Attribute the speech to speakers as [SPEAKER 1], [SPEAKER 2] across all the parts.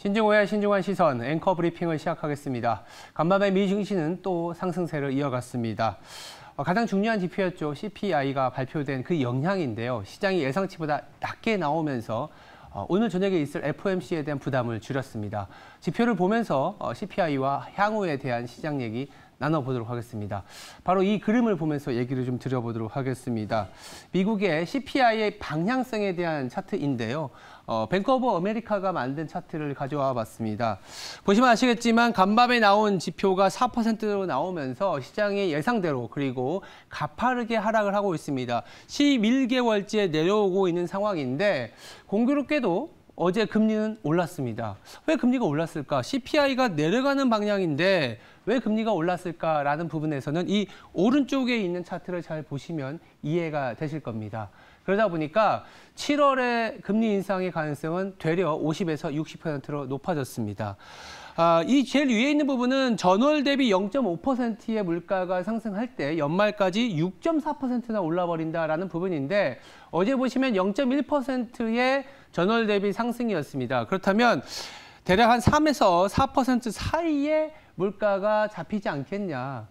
[SPEAKER 1] 신중호의 신중한 시선 앵커 브리핑을 시작하겠습니다. 간밤에 미 증시는 또 상승세를 이어갔습니다. 가장 중요한 지표였죠. CPI가 발표된 그 영향인데요. 시장이 예상치보다 낮게 나오면서 오늘 저녁에 있을 FOMC에 대한 부담을 줄였습니다. 지표를 보면서 CPI와 향후에 대한 시장 얘기 나눠보도록 하겠습니다. 바로 이 그림을 보면서 얘기를 좀 드려보도록 하겠습니다. 미국의 CPI의 방향성에 대한 차트인데요. 뱅크 오브 아메리카가 만든 차트를 가져와 봤습니다. 보시면 아시겠지만 간밤에 나온 지표가 4%로 나오면서 시장의 예상대로 그리고 가파르게 하락을 하고 있습니다. 11개월째 내려오고 있는 상황인데 공교롭게도 어제 금리는 올랐습니다. 왜 금리가 올랐을까? CPI가 내려가는 방향인데 왜 금리가 올랐을까라는 부분에서는 이 오른쪽에 있는 차트를 잘 보시면 이해가 되실 겁니다. 그러다 보니까 7월에 금리 인상의 가능성은 되려 50에서 60%로 높아졌습니다. 이 제일 위에 있는 부분은 전월 대비 0.5%의 물가가 상승할 때 연말까지 6.4%나 올라버린다라는 부분인데 어제 보시면 0.1%의 전월 대비 상승이었습니다. 그렇다면 대략 한 3에서 4% 사이에 물가가 잡히지 않겠냐.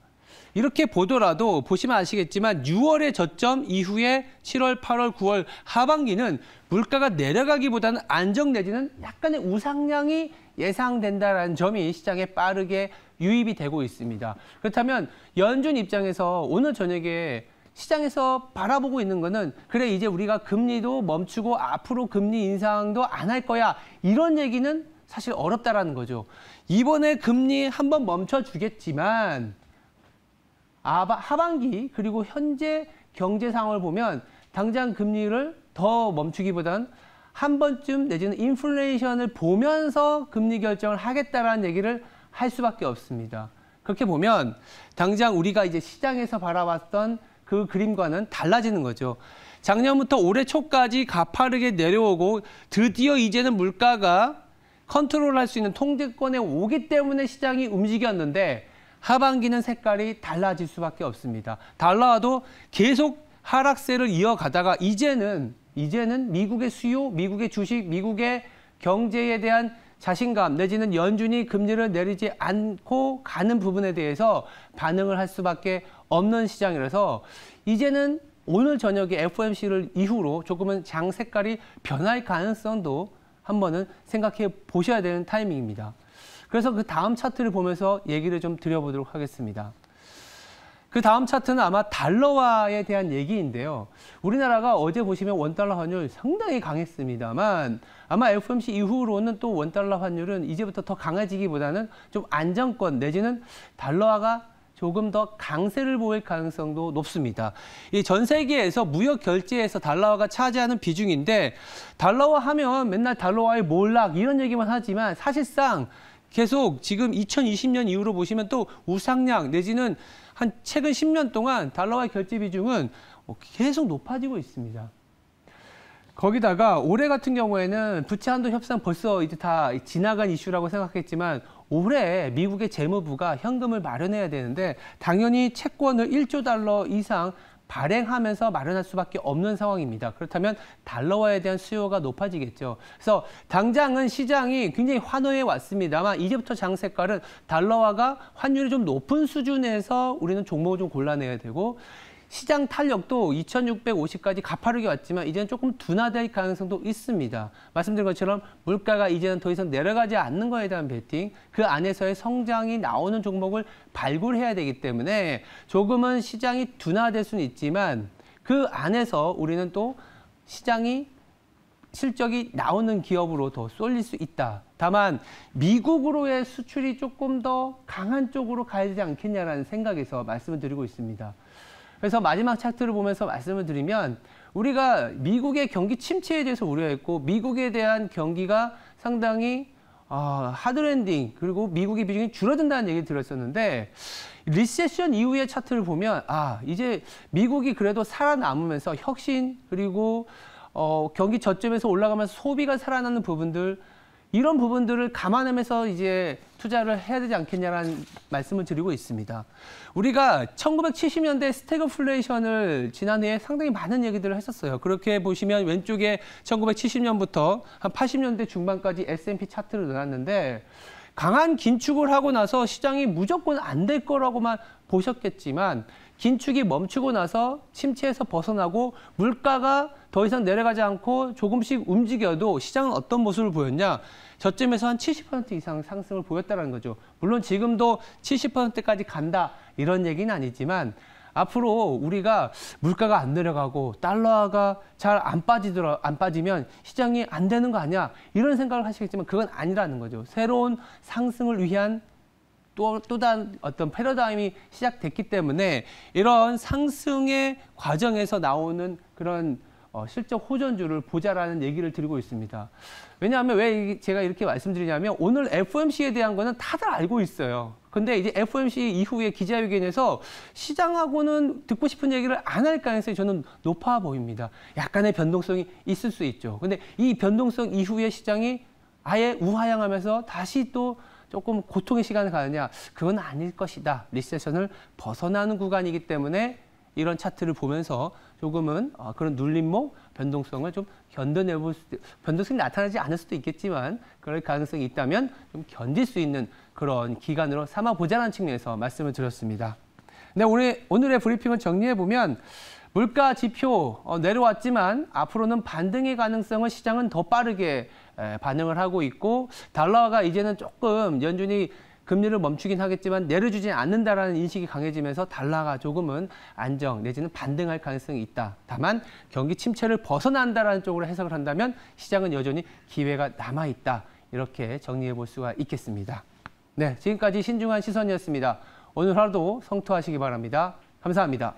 [SPEAKER 1] 이렇게 보더라도 보시면 아시겠지만 6월의 저점 이후에 7월, 8월, 9월 하반기는 물가가 내려가기보다는 안정 내지는 약간의 우상향이 예상된다는 점이 시장에 빠르게 유입이 되고 있습니다. 그렇다면 연준 입장에서 오늘 저녁에 시장에서 바라보고 있는 거는 그래 이제 우리가 금리도 멈추고 앞으로 금리 인상도 안 할 거야. 이런 얘기는 사실 어렵다라는 거죠. 이번에 금리 한번 멈춰주겠지만 하반기 그리고 현재 경제 상황을 보면 당장 금리를 더 멈추기보다는 한 번쯤 내지는 인플레이션을 보면서 금리 결정을 하겠다라는 얘기를 할 수밖에 없습니다. 그렇게 보면 당장 우리가 이제 시장에서 바라봤던 그 그림과는 달라지는 거죠. 작년부터 올해 초까지 가파르게 내려오고 드디어 이제는 물가가 컨트롤할 수 있는 통제권에 오기 때문에 시장이 움직였는데 하반기는 색깔이 달라질 수밖에 없습니다. 달러화도 계속 하락세를 이어가다가 이제는 미국의 수요, 미국의 주식, 미국의 경제에 대한 자신감 내지는 연준이 금리를 내리지 않고 가는 부분에 대해서 반응을 할 수밖에 없는 시장이라서 이제는 오늘 저녁에 FOMC를 이후로 조금은 장 색깔이 변할 가능성도 한번은 생각해 보셔야 되는 타이밍입니다. 그래서 그 다음 차트를 보면서 얘기를 좀 드려보도록 하겠습니다. 그 다음 차트는 아마 달러화에 대한 얘기인데요. 우리나라가 어제 보시면 원달러 환율 상당히 강했습니다만 아마 FOMC 이후로는 또 원달러 환율은 이제부터 더 강해지기보다는 좀 안정권 내지는 달러화가 조금 더 강세를 보일 가능성도 높습니다. 이 전 세계에서 무역 결제에서 달러화가 차지하는 비중인데 달러화 하면 맨날 달러화의 몰락 이런 얘기만 하지만 사실상 계속 지금 2020년 이후로 보시면 또 우상향 내지는 한 최근 10년 동안 달러화 결제 비중은 계속 높아지고 있습니다. 거기다가 올해 같은 경우에는 부채 한도 협상 벌써 이제 다 지나간 이슈라고 생각했지만 올해 미국의 재무부가 현금을 마련해야 되는데 당연히 채권을 1조 달러 이상 발행하면서 마련할 수밖에 없는 상황입니다. 그렇다면 달러화에 대한 수요가 높아지겠죠. 그래서 당장은 시장이 굉장히 환호해 왔습니다만 이제부터 장 색깔은 달러화가 환율이 좀 높은 수준에서 우리는 종목을 좀 골라내야 되고 시장 탄력도 2650까지 가파르게 왔지만 이제는 조금 둔화될 가능성도 있습니다. 말씀드린 것처럼 물가가 이제는 더 이상 내려가지 않는 거에 대한 베팅, 그 안에서의 성장이 나오는 종목을 발굴해야 되기 때문에 조금은 시장이 둔화될 수는 있지만 그 안에서 우리는 또 시장이 실적이 나오는 기업으로 더 쏠릴 수 있다. 다만 미국으로의 수출이 조금 더 강한 쪽으로 가야 되지 않겠냐라는 생각에서 말씀을 드리고 있습니다. 그래서 마지막 차트를 보면서 말씀을 드리면 우리가 미국의 경기 침체에 대해서 우려했고 미국에 대한 경기가 상당히 하드랜딩 그리고 미국의 비중이 줄어든다는 얘기를 들었었는데 리세션 이후의 차트를 보면 이제 미국이 그래도 살아남으면서 혁신 그리고 경기 저점에서 올라가면서 소비가 살아나는 부분들 이런 부분들을 감안하면서 이제 투자를 해야 되지 않겠냐라는 말씀을 드리고 있습니다. 우리가 1970년대 스태그플레이션을 지난해에 상당히 많은 얘기들을 했었어요. 그렇게 보시면 왼쪽에 1970년부터 한 80년대 중반까지 S&P 차트를 넣어놨는데 강한 긴축을 하고 나서 시장이 무조건 안 될 거라고만 보셨겠지만 긴축이 멈추고 나서 침체에서 벗어나고 물가가 더 이상 내려가지 않고 조금씩 움직여도 시장은 어떤 모습을 보였냐? 저점에서 한 70% 이상 상승을 보였다는 거죠. 물론 지금도 70%까지 간다 이런 얘기는 아니지만 앞으로 우리가 물가가 안 내려가고 달러가 잘 안 빠지면 시장이 안 되는 거 아니야? 이런 생각을 하시겠지만 그건 아니라는 거죠. 새로운 상승을 위한 또 다른 어떤 패러다임이 시작됐기 때문에 이런 상승의 과정에서 나오는 그런 실적 호전주를 보자라는 얘기를 드리고 있습니다. 왜냐하면 왜 제가 이렇게 말씀드리냐면 오늘 FOMC에 대한 거는 다들 알고 있어요. 근데 이제 FOMC 이후에 기자회견에서 시장하고는 듣고 싶은 얘기를 안 할 가능성이 저는 높아 보입니다. 약간의 변동성이 있을 수 있죠. 근데 이 변동성 이후에 시장이 아예 우하향하면서 다시 또 조금 고통의 시간을 가느냐? 그건 아닐 것이다. 리세션을 벗어나는 구간이기 때문에 이런 차트를 보면서 조금은 그런 눌림목, 변동성을 좀 견뎌내볼 변동성이 나타나지 않을 수도 있겠지만 그럴 가능성이 있다면 좀 견딜 수 있는 그런 기간으로 삼아보자는 측면에서 말씀을 드렸습니다. 네, 오늘의 브리핑을 정리해보면 물가 지표 내려왔지만 앞으로는 반등의 가능성을 시장은 더 빠르게 반응을 하고 있고 달러가 이제는 조금 연준이 금리를 멈추긴 하겠지만 내려주지 않는다라는 인식이 강해지면서 달러가 조금은 안정 내지는 반등할 가능성이 있다. 다만 경기 침체를 벗어난다라는 쪽으로 해석을 한다면 시장은 여전히 기회가 남아있다. 이렇게 정리해 볼 수가 있겠습니다. 네, 지금까지 신중한 시선이었습니다. 오늘 하루도 성투하시기 바랍니다. 감사합니다.